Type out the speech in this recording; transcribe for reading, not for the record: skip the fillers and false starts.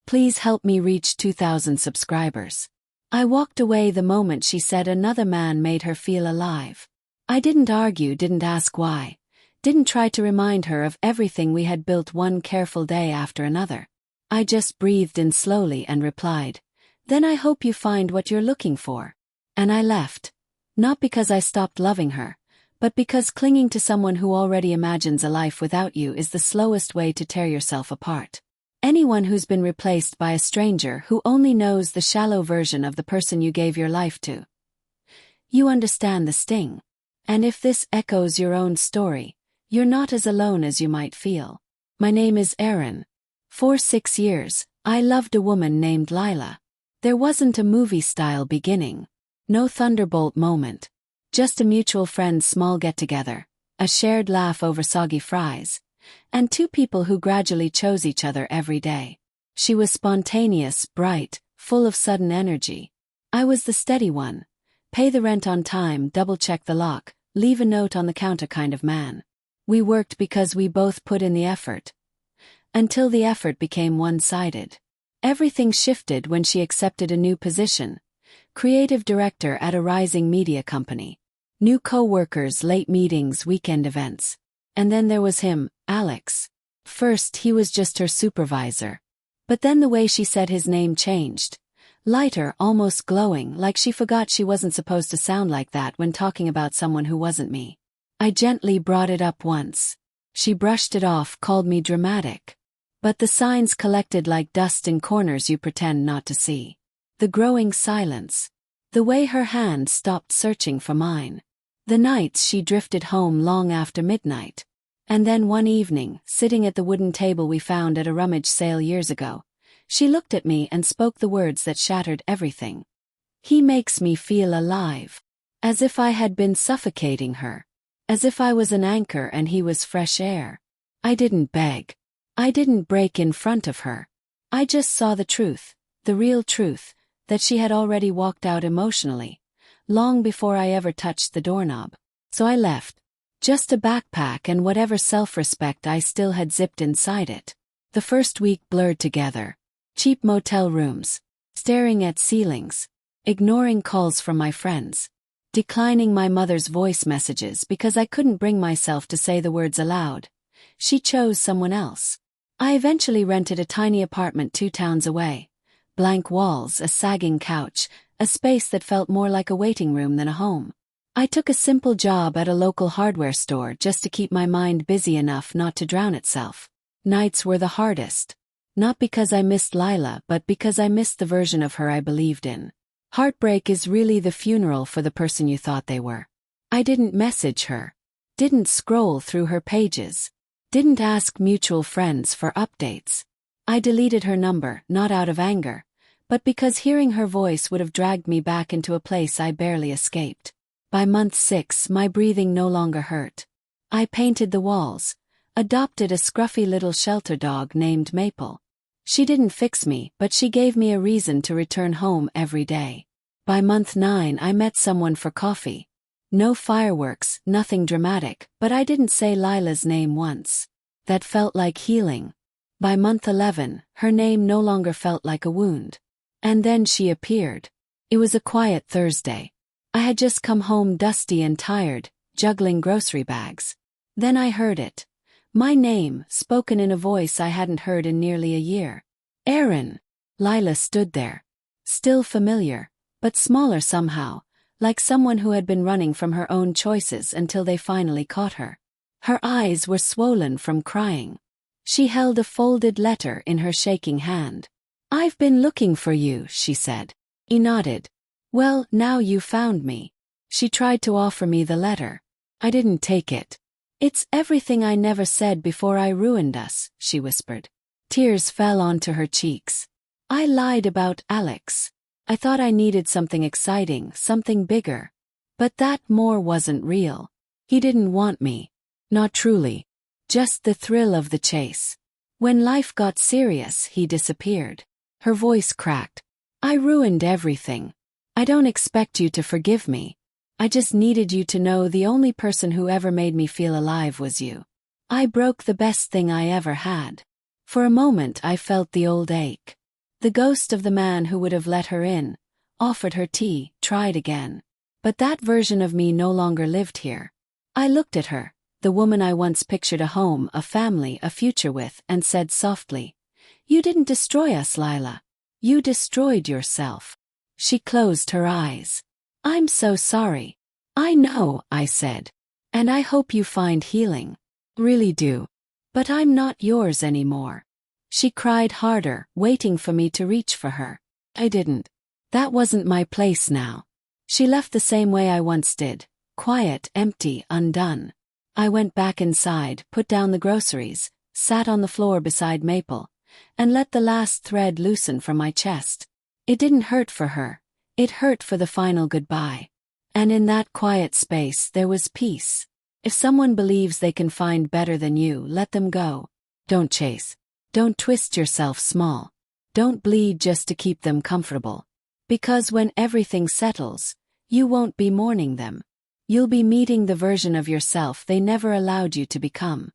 Please help me reach 2,000 subscribers. I walked away the moment she said another man made her feel alive. I didn't argue, didn't ask why, didn't try to remind her of everything we had built one careful day after another. I just breathed in slowly and replied, "Then I hope you find what you're looking for." And I left. Not because I stopped loving her, but because clinging to someone who already imagines a life without you is the slowest way to tear yourself apart. Anyone who's been replaced by a stranger who only knows the shallow version of the person you gave your life to. You understand the sting. And if this echoes your own story, you're not as alone as you might feel. My name is Erin. For 6 years, I loved a woman named Lila. There wasn't a movie-style beginning. No thunderbolt moment. Just a mutual friend's small get-together, a shared laugh over soggy fries, and two people who gradually chose each other every day. She was spontaneous, bright, full of sudden energy. I was the steady one. Pay the rent on time, double-check the lock, leave a note on the counter kind of man. We worked because we both put in the effort. Until the effort became one-sided. Everything shifted when she accepted a new position. Creative director at a rising media company. New co-workers, late meetings, weekend events. And then there was him, Alex. First he was just her supervisor. But then the way she said his name changed. Lighter, almost glowing, like she forgot she wasn't supposed to sound like that when talking about someone who wasn't me. I gently brought it up once. She brushed it off, called me dramatic. But the signs collected like dust in corners you pretend not to see. The growing silence. The way her hand stopped searching for mine. The nights she drifted home long after midnight. And then one evening, sitting at the wooden table we found at a rummage sale years ago, she looked at me and spoke the words that shattered everything. "He makes me feel alive." As if I had been suffocating her. As if I was an anchor and he was fresh air. I didn't beg. I didn't break in front of her. I just saw the truth, the real truth, that she had already walked out emotionally, long before I ever touched the doorknob. So I left. Just a backpack and whatever self-respect I still had zipped inside it. The first week blurred together. Cheap motel rooms. Staring at ceilings. Ignoring calls from my friends. Declining my mother's voice messages because I couldn't bring myself to say the words aloud. She chose someone else. I eventually rented a tiny apartment 2 towns away. Blank walls, a sagging couch, a space that felt more like a waiting room than a home. I took a simple job at a local hardware store just to keep my mind busy enough not to drown itself. Nights were the hardest. Not because I missed Lila, but because I missed the version of her I believed in. Heartbreak is really the funeral for the person you thought they were. I didn't message her. Didn't scroll through her pages. Didn't ask mutual friends for updates. I deleted her number, not out of anger, but because hearing her voice would have dragged me back into a place I barely escaped. By month 6, my breathing no longer hurt. I painted the walls, adopted a scruffy little shelter dog named Maple. She didn't fix me, but she gave me a reason to return home every day. By month 9, I met someone for coffee. No fireworks, nothing dramatic, but I didn't say Lila's name once. That felt like healing. By month 11, her name no longer felt like a wound. And then she appeared. It was a quiet Thursday. I had just come home dusty and tired, juggling grocery bags. Then I heard it. My name, spoken in a voice I hadn't heard in nearly a year. Erin. Lila stood there. Still familiar, but smaller somehow, like someone who had been running from her own choices until they finally caught her. Her eyes were swollen from crying. She held a folded letter in her shaking hand. "I've been looking for you," she said. He nodded. "Well, now you found me." She tried to offer me the letter. I didn't take it. "It's everything I never said before I ruined us," she whispered. Tears fell onto her cheeks. "I lied about Alex. I thought I needed something exciting, something bigger. But that more wasn't real. He didn't want me. Not truly. Just the thrill of the chase. When life got serious, he disappeared." Her voice cracked. "I ruined everything. I don't expect you to forgive me. I just needed you to know the only person who ever made me feel alive was you. I broke the best thing I ever had." For a moment I felt the old ache. The ghost of the man who would have let her in, offered her tea, tried again. But that version of me no longer lived here. I looked at her, the woman I once pictured a home, a family, a future with, and said softly, "You didn't destroy us, Lila. You destroyed yourself." She closed her eyes. "I'm so sorry." "I know," I said. "And I hope you find healing. Really do. But I'm not yours anymore." She cried harder, waiting for me to reach for her. I didn't. That wasn't my place now. She left the same way I once did, quiet, empty, undone. I went back inside, put down the groceries, sat on the floor beside Maple, and let the last thread loosen from my chest. It didn't hurt for her. It hurt for the final goodbye. And in that quiet space there was peace. If someone believes they can find better than you, let them go. Don't chase. Don't twist yourself small. Don't bleed just to keep them comfortable. Because when everything settles, you won't be mourning them. You'll be meeting the version of yourself they never allowed you to become.